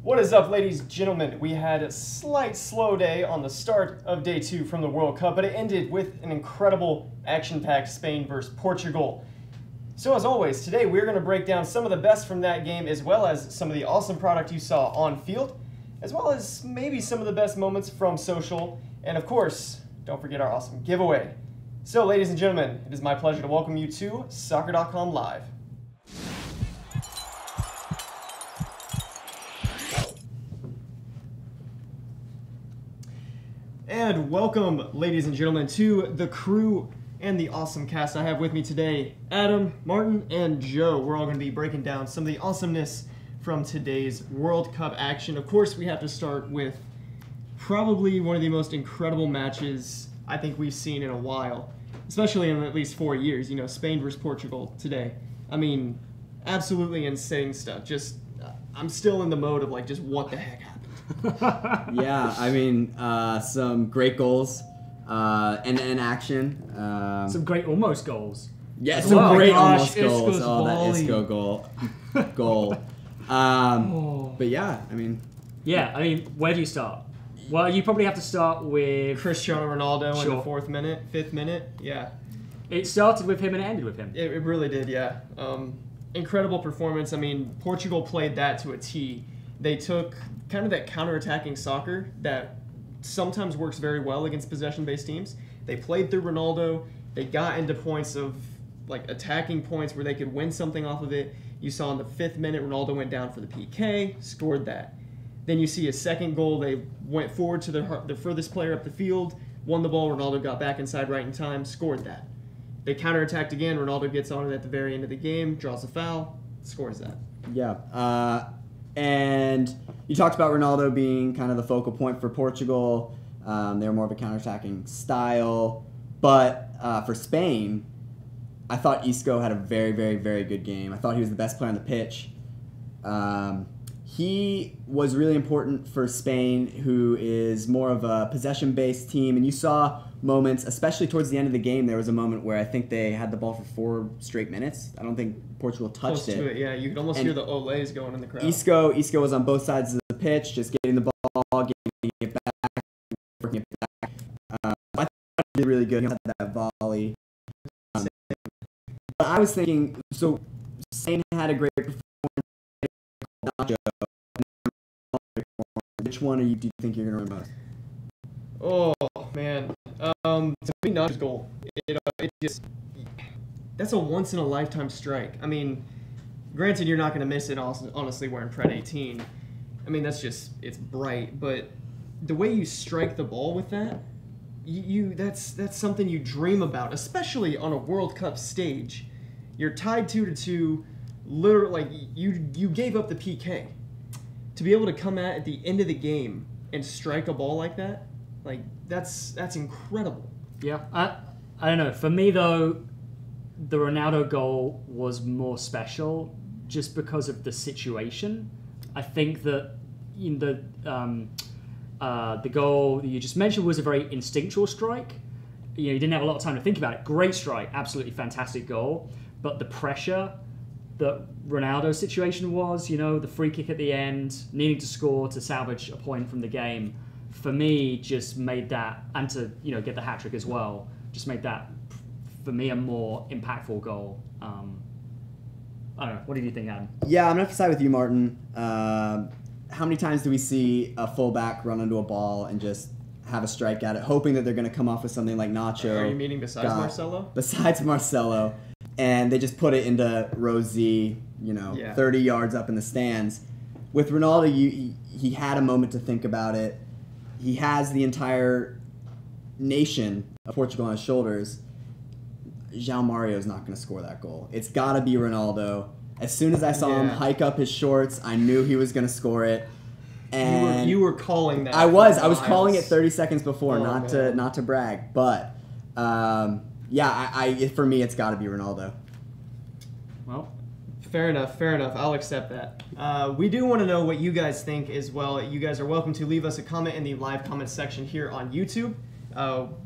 What is up, ladies and gentlemen? We had a slight slow day on the start of day 2 from the World Cup, but it ended with an incredible action-packed Spain versus Portugal. So as always, today we're going to break down some of the best from that game, as well as some of the awesome product you saw on field, as well as maybe some of the best moments from social, and of course, don't forget our awesome giveaway. So ladies and gentlemen, it is my pleasure to welcome you to SOCCER.com Live. And welcome, ladies and gentlemen, to the crew and the awesome cast I have with me today. Adam, Martin, and Joe. We're all going to be breaking down some of the awesomeness from today's World Cup action. Of course, we have to start with probably one of the most incredible matches I think we've seen in a while, especially in at least 4 years. You know, Spain versus Portugal today. I mean, absolutely insane stuff. Just, I'm still in the mode of like, just what the heck happened? Yeah, I mean, some great goals and action. Some great almost goals. Yeah, some great almost goals. Isco's Oh, that volley. Isco goal. But yeah, I mean. Yeah, I mean, where do you start? Well, you probably have to start with Cristiano Ronaldo in the Sure. 5th minute. Yeah. It started with him and it ended with him. It really did, yeah. Incredible performance. I mean, Portugal played that to a T. They took kind of that counter-attacking soccer that sometimes works very well against possession-based teams. They played through Ronaldo. They got into points of like attacking points where they could win something off of it. You saw in the 5th minute, Ronaldo went down for the PK, scored that. Then you see a second goal. They went forward to the furthest player up the field, won the ball. Ronaldo got back inside right in time, scored that. They counterattacked again. Ronaldo gets on it at the very end of the game, draws a foul, scores that. Yeah. And you talked about Ronaldo being kind of the focal point for Portugal. They were more of a counterattacking style. But for Spain, I thought Isco had a very, very, very good game. I thought he was the best player on the pitch. He was really important for Spain, who is more of a possession-based team. And you saw moments, especially towards the end of the game, there was a moment where I think they had the ball for 4 straight minutes. I don't think Portugal touched Close to it, yeah. You could almost hear the olays going in the crowd. Isco was on both sides of the pitch, just getting the ball, getting it back, working it back. I thought he did really good. He had that volley. But I was thinking, so Spain had a great performance. Which one do you think you're going to remember most? Oh, man. To me, Nacho's goal. It just... That's a once-in-a-lifetime strike. I mean, granted, you're not going to miss it, honestly, wearing Pred 18. I mean, that's just... It's bright. But the way you strike the ball with that, that's something you dream about, especially on a World Cup stage. You're tied 2-2. Literally, like, you gave up the PK. To be able to come at the end of the game and strike a ball like that, like that's incredible. Yeah, I don't know. For me though, the Ronaldo goal was more special just because of the situation. I think that in the goal that you just mentioned was a very instinctual strike. You know, you didn't have a lot of time to think about it. Great strike, absolutely fantastic goal, but the pressure that Ronaldo's situation was, you know, the free kick at the end, needing to score to salvage a point from the game, for me just made that, and to, you know, get the hat-trick as well, just made that, for me, a more impactful goal. I don't know, what did you think, Adam? Yeah, I'm going to have to side with you, Martin. How many times do we see a fullback run into a ball and just have a strike at it, hoping that they're going to come off with something like Nacho? Are you meaning besides Marcelo? Besides Marcelo. And they just put it into row Z, 30 yards up in the stands. With Ronaldo, he had a moment to think about it. He has the entire nation of Portugal on his shoulders. João Mario's not going to score that goal. It's got to be Ronaldo. As soon as I saw him hike up his shorts, I knew he was going to score it. And you were calling that. I was calling it 30 seconds before, Oh, not to brag, but. For me, it's got to be Ronaldo. Well, fair enough. I'll accept that. We do want to know what you guys think as well. You guys are welcome to leave us a comment in the live comment section here on YouTube.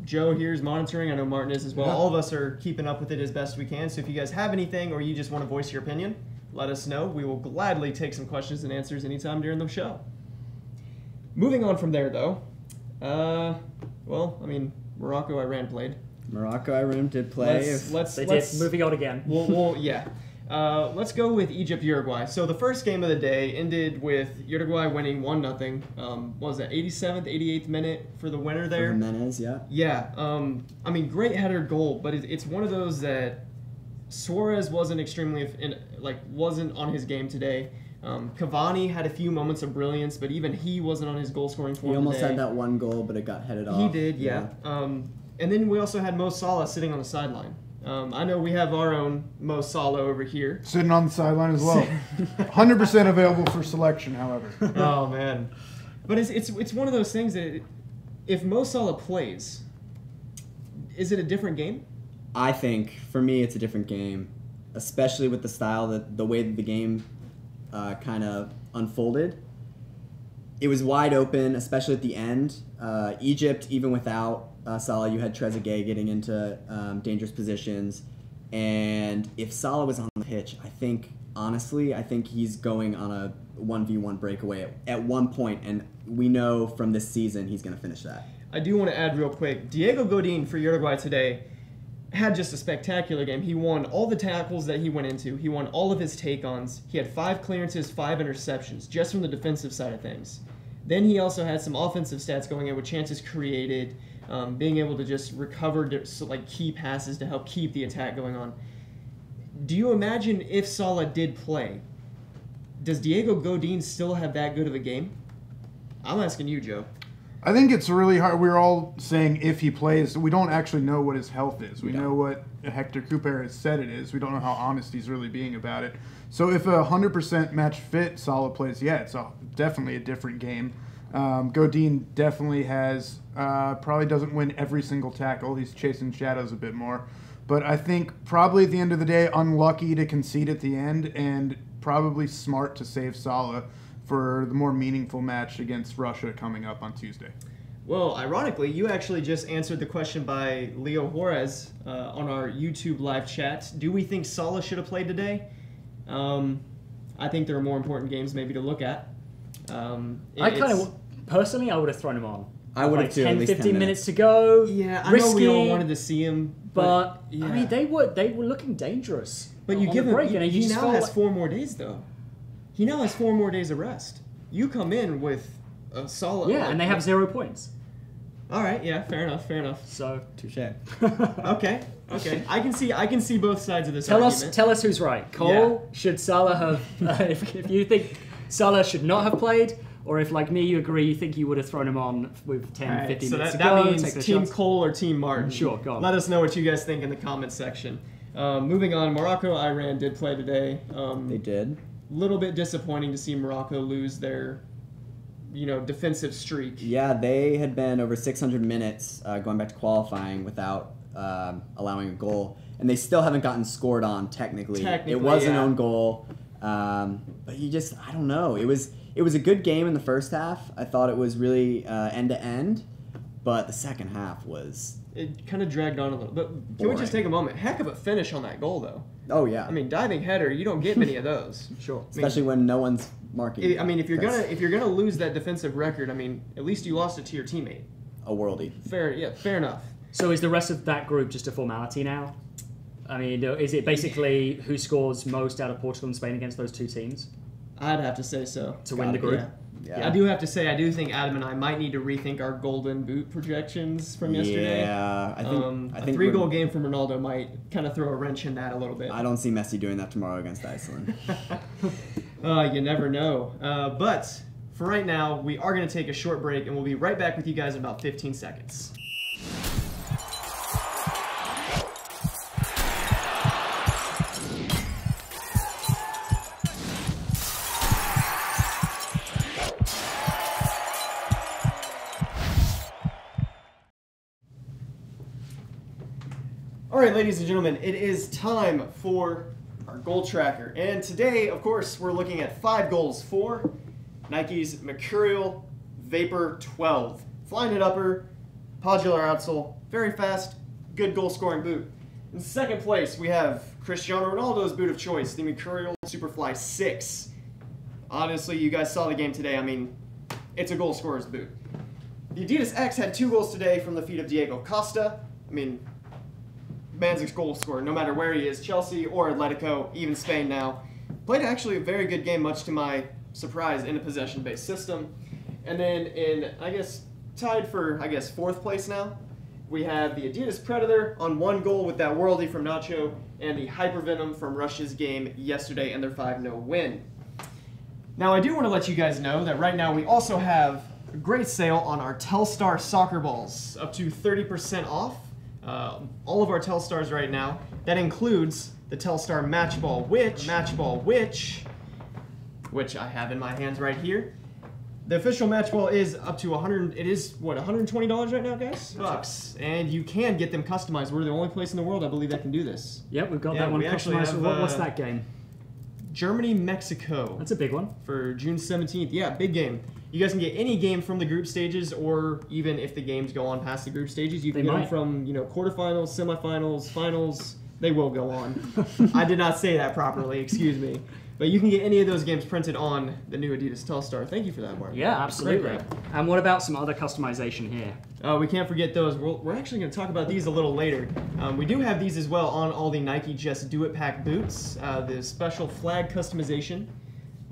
Joe here is monitoring. I know Martin is as well. All of us are keeping up with it as best we can. So if you guys have anything or you just want to voice your opinion, let us know. We will gladly take some questions and answers anytime during the show. Moving on from there, though, Morocco, Iran played. Morocco, Iran did play. Let's moving on again. Yeah. Let's go with Egypt, Uruguay. So the first game of the day ended with Uruguay winning 1-0. What was that, 87th, 88th minute for the winner there? For Jimenez, yeah. Yeah. Great header goal, but it's one of those that Suarez wasn't wasn't on his game today. Cavani had a few moments of brilliance, but even he wasn't on his goal-scoring form. He almost today. had that one goal, but it got headed off. He did, yeah. And then we also had Mo Salah sitting on the sideline. I know we have our own Mo Salah over here. Sitting on the sideline as well. 100% available for selection, however. Oh, man. But it's one of those things that if Mo Salah plays, is it a different game? I think, for me, it's a different game, especially with the style, the way that the game kind of unfolded. It was wide open, especially at the end. Egypt, even without Salah, you had Trezeguet getting into dangerous positions. And if Salah was on the pitch, I think he's going on a 1v1 breakaway at one point, and we know from this season he's going to finish that. I do want to add real quick, Diego Godin for Uruguay today had just a spectacular game. He won all the tackles that he went into. He won all of his take-ons. He had 5 clearances, 5 interceptions, just from the defensive side of things. Then he also had some offensive stats going in with chances created, being able to just recover key passes to help keep the attack going on. Do you imagine if Salah did play, does Diego Godin still have that good of a game? I'm asking you, Joe. I think it's really hard. We're all saying if he plays. We don't actually know what his health is. We know what Hector Cooper has said it is. We don't know how honest he's really being about it. So if 100% match fit Salah plays, yeah, it's definitely a different game. Godin definitely has, probably doesn't win every single tackle. He's chasing shadows a bit more. But I think probably at the end of the day, unlucky to concede at the end and probably smart to save Salah for the more meaningful match against Russia coming up on Tuesday. Well, ironically, you actually just answered the question by Leo Juarez on our YouTube live chat. Do we think Salah should have played today? I think there are more important games maybe to look at. Personally, I would have thrown him on. I would have too. 10, 15 minutes to go. Yeah, I risky, know we all wanted to see him, but yeah. I mean, they were looking dangerous. But you give him break, he now has 4 more days though. He now has 4 more days of rest. You come in with a solid. Yeah, and they have 0 points. All right. Yeah. Fair enough. So touche. Okay. I can see both sides of this tell argument. Tell us who's right. Cole, should Salah have? If you think Salah should not have played, or if, like me, you agree, you think you would have thrown him on with 10, 15 minutes to go. So that means Team Cole or Team Martin. Sure, go on. Let us know what you guys think in the comments section. Moving on, Morocco, Iran did play today. They did. Little bit disappointing to see Morocco lose their, defensive streak. Yeah, they had been over 600 minutes going back to qualifying without allowing a goal, and they still haven't gotten scored on technically. It was an own goal, but I don't know. It was a good game in the first half. I thought it was really end to end, but the second half was. It kind of dragged on a little. But can we just take a moment? Heck of a finish on that goal, though. Oh yeah. I mean, diving header, you don't get many of those. Sure. Especially when no one's marking. If you're gonna lose that defensive record, at least you lost it to your teammate. A worldie. Fair enough. So is the rest of that group just a formality now? I mean, is it basically who scores most out of Portugal and Spain against those 2 teams? I'd have to say so. To win the group? Yeah. I do have to say, I do think Adam and I might need to rethink our golden boot projections from yesterday. Yeah, I think a 3-goal game from Ronaldo might kind of throw a wrench in that a little bit. I don't see Messi doing that tomorrow against Iceland. You never know. But for right now, we are going to take a short break, and we'll be right back with you guys in about 15 seconds. All right, ladies and gentlemen, it is time for our goal tracker. And today, of course, we're looking at 5 goals for Nike's Mercurial Vapor 12. Flying it upper, podular outsole, very fast, good goal scoring boot. In second place, we have Cristiano Ronaldo's boot of choice, the Mercurial Superfly 6. Honestly, you guys saw the game today. I mean, it's a goal scorer's boot. The Adidas X had 2 goals today from the feet of Diego Costa. I mean, man's a goal scorer, no matter where he is, Chelsea or Atletico, even Spain now. Played actually a very good game, much to my surprise, in a possession-based system. And then in, tied for, 4th place now, we have the Adidas Predator on 1 goal with that worldie from Nacho and the Hypervenom from Russia's game yesterday and their 5-0 win. Now, I do want to let you guys know that right now we also have a great sale on our Telstar soccer balls, up to 30% off. All of our Telstars right now. That includes the Telstar Match Ball, which I have in my hands right here. The official match ball is up to $120 right now, guys? Bucks. And you can get them customized. We're the only place in the world, I believe, that can do this. Yep, we've got that one customized. What's that game? Germany, Mexico. That's a big one. For June 17th. Yeah, big game. You guys can get any game from the group stages, or even if the games go on past the group stages, you can get them from, quarterfinals, semifinals, finals. They will go on. I did not say that properly, excuse me. But you can get any of those games printed on the new Adidas Telstar. Thank you for that, Mark. Yeah, absolutely. Great. And what about some other customization here? We can't forget those. We're actually going to talk about these a little later. We do have these as well on all the Nike Just Do It Pack boots, the special flag customization.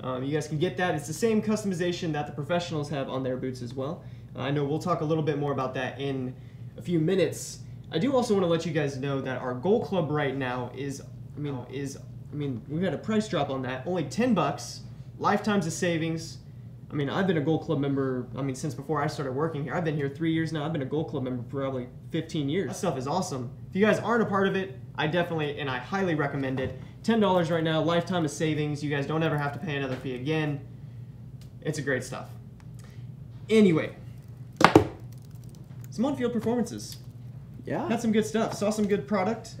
You guys can get that. It's the same customization that the professionals have on their boots as well. I know we'll talk a little bit more about that in a few minutes. I do also want to let you guys know that our Goal Club right now we've had a price drop on that. Only $10, lifetimes of savings. I mean, I've been a Goal Club member, since before I started working here. I've been here 3 years now. I've been a Goal Club member for probably 15 years. That stuff is awesome. If you guys aren't a part of it, I highly recommend it. $10 right now, lifetime of savings. You guys don't ever have to pay another fee again. It's a great stuff. Anyway, some on-field performances. Yeah. Had some good stuff. Saw some good product.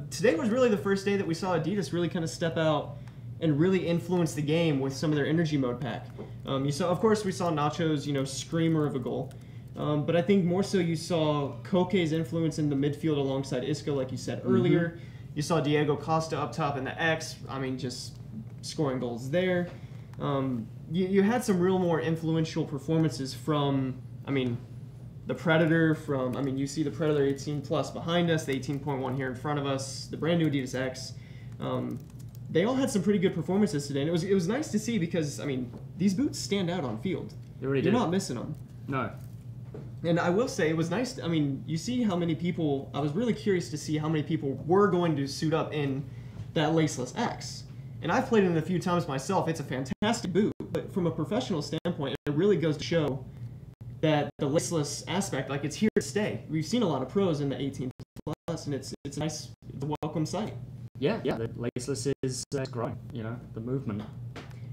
Today was really the first day that we saw Adidas really kind of step out and really influence the game with some of their energy mode pack. We saw Nacho's, screamer of a goal. But I think more so you saw Koke's influence in the midfield alongside Isco, like you said earlier. You saw Diego Costa up top in the X. just scoring goals there. You had some real more influential performances from, the Predator you see the Predator 18 plus behind us, the 18.1 here in front of us, the brand new Adidas X. They all had some pretty good performances today, and it was nice to see because, these boots stand out on field. They really You're do. not missing them. No. And I will say, it was nice, you see how many people, I was really curious to see how many people were going to suit up in that laceless X. And I've played it a few times myself. It's a fantastic boot, but from a professional standpoint, it really goes to show that the laceless aspect, it's here to stay. We've seen a lot of pros in the 18 plus, and it's nice, it's a welcome sight. Yeah, the laceless is growing, the movement.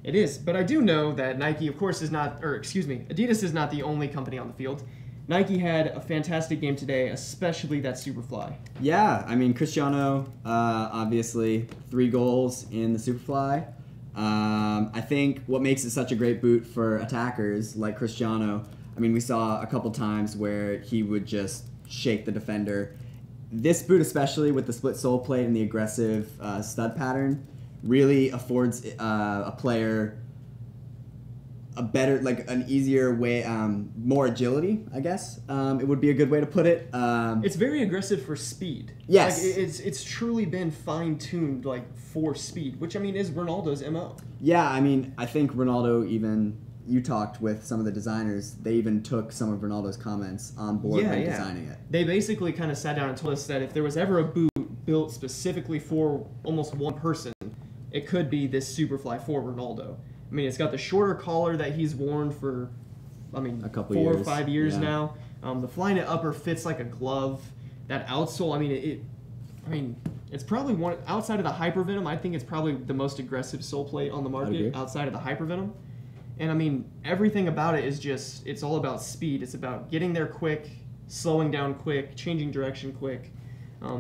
It is, but I do know that Nike, of course, Adidas is not the only company on the field. Nike had a fantastic game today, especially that Superfly. Yeah, Cristiano, obviously, 3 goals in the Superfly. I think what makes it such a great boot for attackers like Cristiano, we saw a couple times where he would just shake the defender. This boot, especially with the split sole plate and the aggressive stud pattern, really affords a player a better, an easier way, more agility, I guess. It would be a good way to put it. It's very aggressive for speed. Yes. It's truly been fine-tuned, for speed, which, is Ronaldo's MO. Yeah, I think Ronaldo you talked with some of the designers, they even took some of Ronaldo's comments on board when designing it. They basically kind of sat down and told us that if there was ever a boot built specifically for almost one person, it could be this Superfly for Ronaldo. It's got the shorter collar that he's worn for, a couple 4 years. or 5 years now. The flying it upper fits like a glove. That outsole, it's probably one, outside of the Hypervenom, I think it's probably the most aggressive sole plate on the market outside of the Hypervenom. And everything about it is just, it's all about speed. It's about getting there quick, slowing down quick, changing direction quick.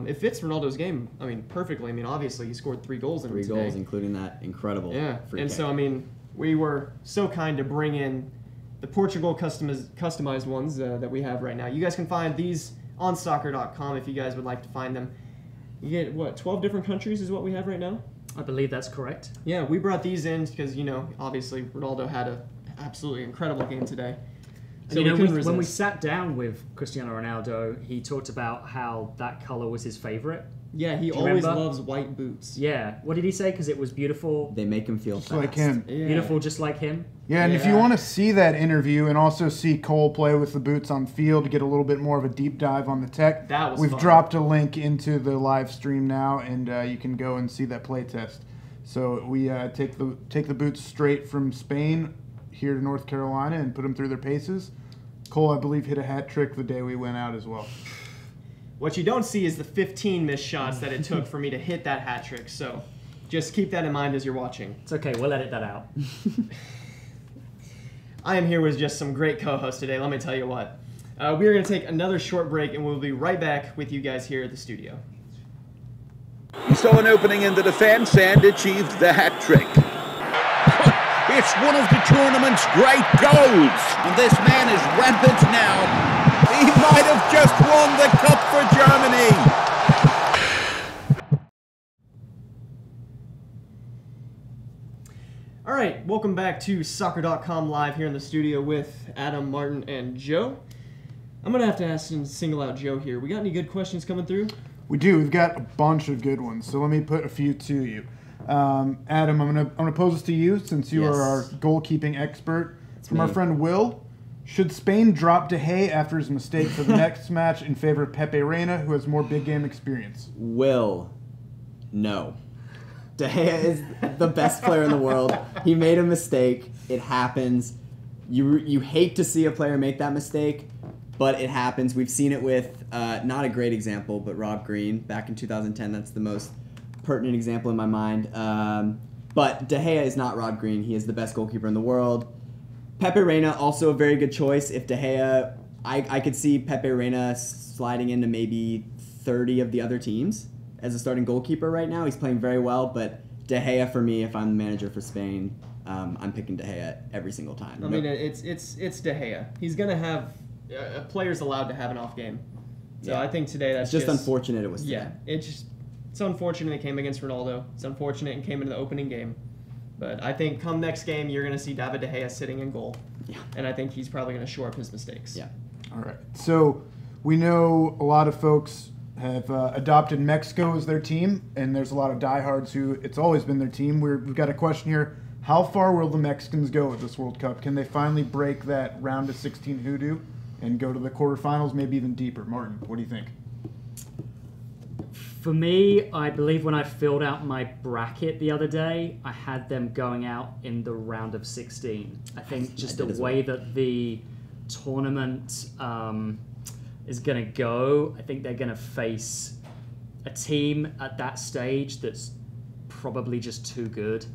It fits Ronaldo's game, perfectly. Obviously, he scored 3 goals in it today. 3 goals, including that incredible free kick. So, we were so kind to bring in the Portugal customized ones that we have right now. You guys can find these on SOCCER.com if you guys would like to find them. You get, what, 12 different countries is what we have right now? I believe that's correct. Yeah, we brought these in because, obviously Ronaldo had an absolutely incredible game today. So when we sat down with Cristiano Ronaldo, he talked about how that color was his favorite. Yeah, he always loves white boots. Yeah. What did he say? Because it was beautiful. They make him feel just fast. like him. Yeah. Beautiful, just like him. Yeah, and if you want to see that interview and also see Cole play with the boots on field to get a little bit more of a deep dive on the tech, we've dropped a link into the live stream now, and you can go and see that play test. So we take the boots straight from Spain here to North Carolina and put them through their paces. Cole, I believe, hit a hat trick the day we went out as well. What you don't see is the 15 missed shots that it took for me to hit that hat trick. So just keep that in mind as you're watching. It's okay. We'll edit that out. I am here with just some great co-hosts today, let me tell you what. We're going to take another short break, and we'll be right back with you guys here at the studio. He saw an opening in the defence and achieved the hat trick. It's one of the tournament's great goals. And this man is rampant now. He might have just won the cup for Germany. All right, welcome back to SOCCER.com live here in the studio with Adam, Martin, and Joe. I'm going to have to ask and single out Joe here. We got any good questions coming through? We do. We've got a bunch of good ones. So let me put a few to you. Adam, I'm gonna pose this to you since you are our goalkeeping expert. From our friend Will, should Spain drop De Gea after his mistake for the next match in favor of Pepe Reina, who has more big game experience? Will, no. De Gea is the best player in the world. He made a mistake. It happens. You hate to see a player make that mistake, but it happens. We've seen it with, not a great example, but Rob Green back in 2010. That's the most pertinent example in my mind. But De Gea is not Rob Green. He is the best goalkeeper in the world. Pepe Reina, also a very good choice. If De Gea, I could see Pepe Reina sliding into maybe 30 of the other teams as a starting goalkeeper right now. He's playing very well, but De Gea for me, if I'm the manager for Spain, I'm picking De Gea every single time. I mean, it's De Gea. He's gonna have a player's allowed to have an off game. So I think today that's just unfortunate it was today. Yeah, it's unfortunate it came against Ronaldo. It's unfortunate it came into the opening game. But I think come next game, you're going to see David De Gea sitting in goal. Yeah. And I think he's probably going to shore up his mistakes. Yeah. All right. So we know a lot of folks have adopted Mexico as their team, and there's a lot of diehards who it's always been their team. We've got a question here. How far will the Mexicans go at this World Cup? Can they finally break that round of 16 hoodoo and go to the quarterfinals, maybe even deeper? Martin, what do you think? For me, I believe when I filled out my bracket the other day, I had them going out in the round of 16. I think just the way that the tournament is going to go, I think they're going to face a team at that stage that's probably just too good.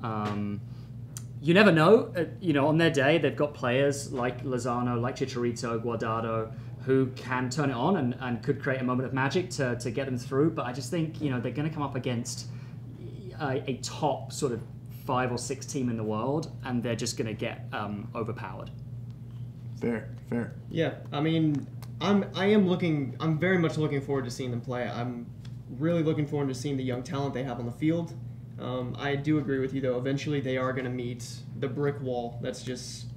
You never know. On their day, they've got players like Lozano, like Chicharito, Guardado, who can turn it on and could create a moment of magic to get them through. But I just think, they're going to come up against a top sort of 5 or 6 team in the world, and they're just going to get overpowered. Fair. Yeah, I mean, I'm very much looking forward to seeing them play. I'm really looking forward to seeing the young talent they have on the field. I do agree with you, though. Eventually, they are going to meet the brick wall. That's just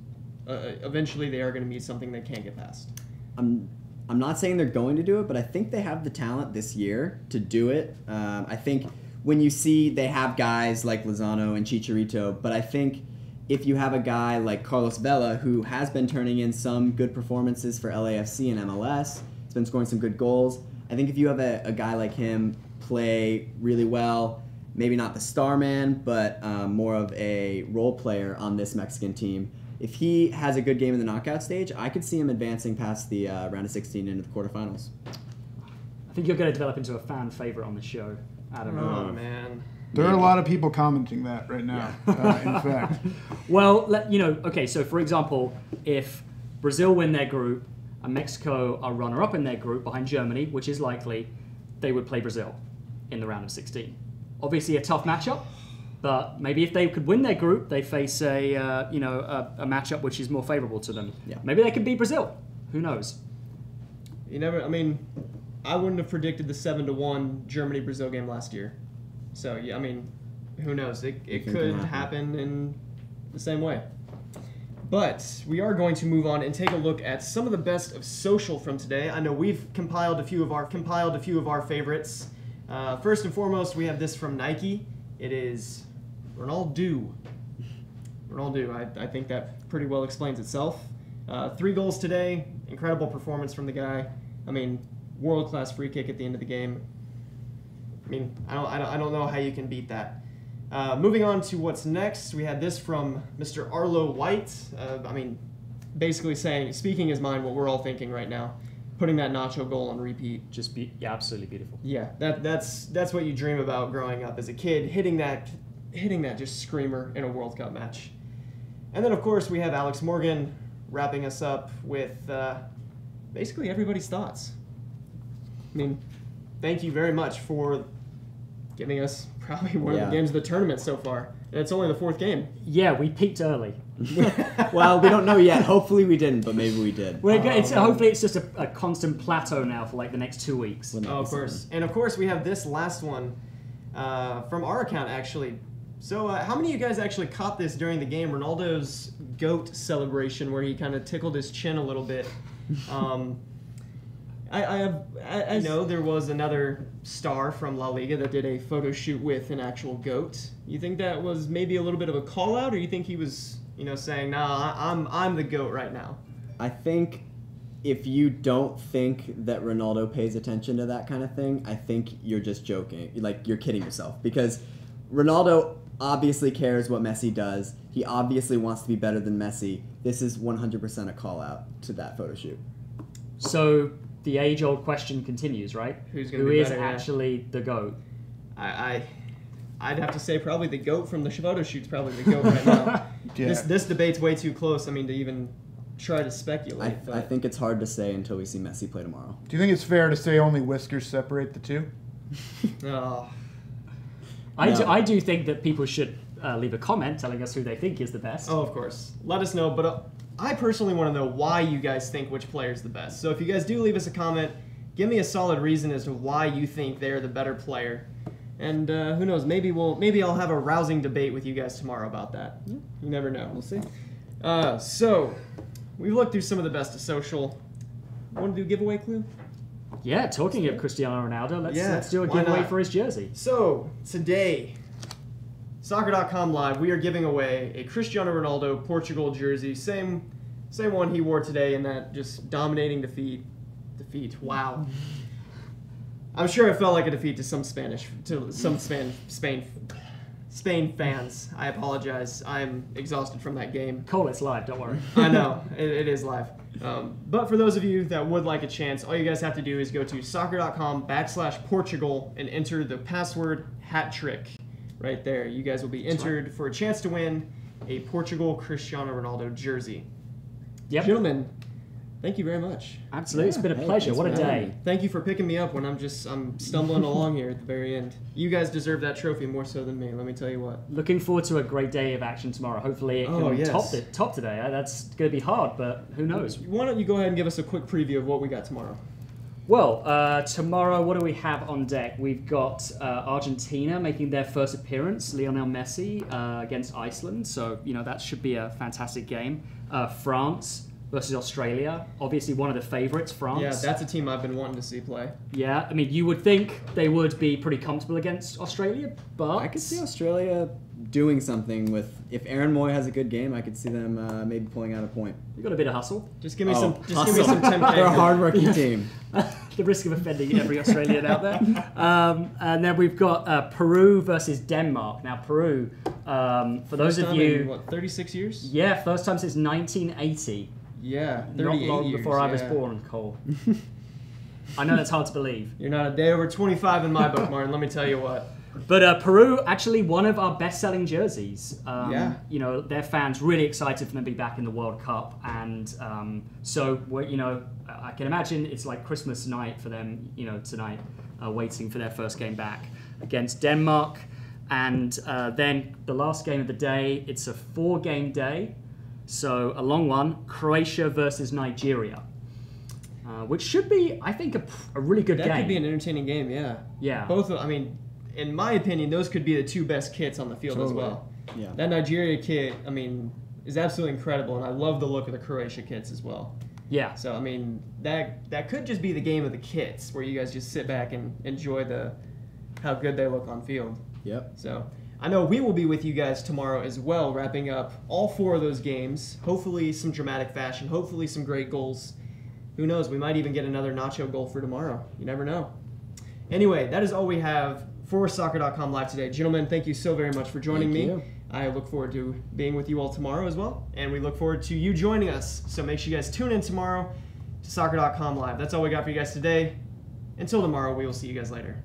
eventually they are going to meet something they can't get past. I'm not saying they're going to do it, but I think they have the talent this year to do it. I think when you see they have guys like Lozano and Chicharito, but I think if you have a guy like Carlos Vela, who has been turning in some good performances for LAFC and MLS, he's been scoring some good goals. I think if you have a guy like him play really well, maybe not the star man, but more of a role player on this Mexican team, if he has a good game in the knockout stage, I could see him advancing past the round of 16 into the quarterfinals. I think you're going to develop into a fan favorite on the show, Adam. Oh, man. There are a lot of people commenting that right now, in fact. Well, okay, so for example, if Brazil win their group and Mexico are runner-up in their group behind Germany, which is likely, they would play Brazil in the round of 16. Obviously a tough matchup, but maybe if they could win their group, they face a matchup which is more favorable to them. Yeah. Maybe they could beat Brazil. Who knows? You never. I mean, I wouldn't have predicted the 7-1 Germany-Brazil game last year. So, yeah, I mean, who knows? It could happen in the same way. But we are going to move on and take a look at some of the best of social from today. I know we've compiled a few of our favorites. First and foremost, we have this from Nike. It is Ronaldo. I think that pretty well explains itself. 3 goals today. Incredible performance from the guy. I mean, world-class free kick at the end of the game. I mean, I don't know how you can beat that. Moving on to what's next, we had this from Mr. Arlo White. I mean, basically speaking his mind, what we're all thinking right now. Putting that Nacho goal on repeat. Yeah, absolutely beautiful. Yeah, that's what you dream about growing up as a kid, hitting that just screamer in a World Cup match. And then, of course, we have Alex Morgan wrapping us up with basically everybody's thoughts. I mean, thank you very much for giving us probably one of the games of the tournament so far. And it's only the 4th game. Yeah, we peaked early. Well, we don't know yet. Hopefully we didn't, but maybe we did. Hopefully it's just a constant plateau now for like the next 2 weeks. Oh, of course. And of course we have this last one from our account, actually. So how many of you guys actually caught this during the game? Ronaldo's GOAT celebration where he kind of tickled his chin a little bit. I know there was another star from La Liga that did a photo shoot with an actual GOAT. You think that was maybe a little bit of a call out, or you think he was, saying, "Nah, I'm the GOAT right now"? I think if you don't think that Ronaldo pays attention to that kind of thing, I think you're just joking. Like, you're kidding yourself, because Ronaldo obviously cares what Messi does. He obviously wants to be better than Messi. This is 100% a call out to that photo shoot. So the age-old question continues, right? Who is actually the GOAT? I'd have to say probably the GOAT from the photo shoot's probably the GOAT right now. Yeah. This debate's way too close. I mean, to even try to speculate. I think it's hard to say until we see Messi play tomorrow. Do you think it's fair to say only whiskers separate the two? Oh. I do think that people should leave a comment telling us who they think is the best. Oh, of course. Let us know, but I personally want to know why you guys think which player is the best. So if you guys do leave us a comment, give me a solid reason as to why you think they're the better player. And who knows, maybe I'll have a rousing debate with you guys tomorrow about that. You never know. We'll see. So, we've looked through some of the best of social. Want to do giveaway clue? Yeah, talking of Cristiano Ronaldo, let's do a giveaway for his jersey. So, today, SOCCER.com Live, we are giving away a Cristiano Ronaldo Portugal jersey. Same one he wore today in that just dominating defeat. Wow. I'm sure it felt like a defeat to some Spain fans. I apologize. I'm exhausted from that game. Cole, it's live, don't worry. I know, it is live. But for those of you that would like a chance, all you guys have to do is go to soccer.com/Portugal and enter the password HATTRICK right there. You guys will be entered for a chance to win a Portugal Cristiano Ronaldo jersey. Yep. Gentlemen, thank you very much. Absolutely, it's been a pleasure. What a day. Thank you for picking me up when I'm stumbling along here at the very end. You guys deserve that trophy more so than me, let me tell you what. Looking forward to a great day of action tomorrow. Hopefully it can top today. That's going to be hard, but who knows? Why don't you go ahead and give us a quick preview of what we got tomorrow? Well, tomorrow, what do we have on deck? We've got Argentina making their first appearance, Lionel Messi against Iceland. So, that should be a fantastic game. France versus Australia. Obviously one of the favourites, France. Yeah, that's a team I've been wanting to see play. Yeah, I mean, you would think they would be pretty comfortable against Australia, but I could see Australia doing something with, if Aaron Moy has a good game, I could see them maybe pulling out a point. You got a bit of hustle. Just give me some temptation. They're a hard-working team. The risk of offending every Australian out there. And then we've got Peru versus Denmark. Now, Peru, for those of you... 36 years? Yeah, first time since 1980. Yeah, 38 Not long years, before I was born, Cole. I know that's hard to believe. You're not a day over 25 in my book, Martin, let me tell you what. But Peru, actually one of our best-selling jerseys. Yeah. Their fans really excited for them to be back in the World Cup. And so, I can imagine it's like Christmas night for them, tonight, waiting for their first game back against Denmark. And then the last game of the day, it's a 4-game day. So a long one, Croatia versus Nigeria. which should be, I think, a really good game. That could be an entertaining game, yeah. Yeah. Both, I mean, in my opinion, those could be the two best kits on the field as well. Yeah. That Nigeria kit, I mean, is absolutely incredible, and I love the look of the Croatia kits as well. Yeah. So, I mean, that could just be the game of the kits, where you guys just sit back and enjoy how good they look on field. Yep. So, I know we will be with you guys tomorrow as well, wrapping up all 4 of those games. Hopefully some dramatic fashion, hopefully some great goals. Who knows, we might even get another Nacho goal for tomorrow. You never know. Anyway, that is all we have for Soccer.com Live today. Gentlemen, thank you so very much for joining me. I look forward to being with you all tomorrow as well, and we look forward to you joining us. So make sure you guys tune in tomorrow to Soccer.com Live. That's all we got for you guys today. Until tomorrow, we will see you guys later.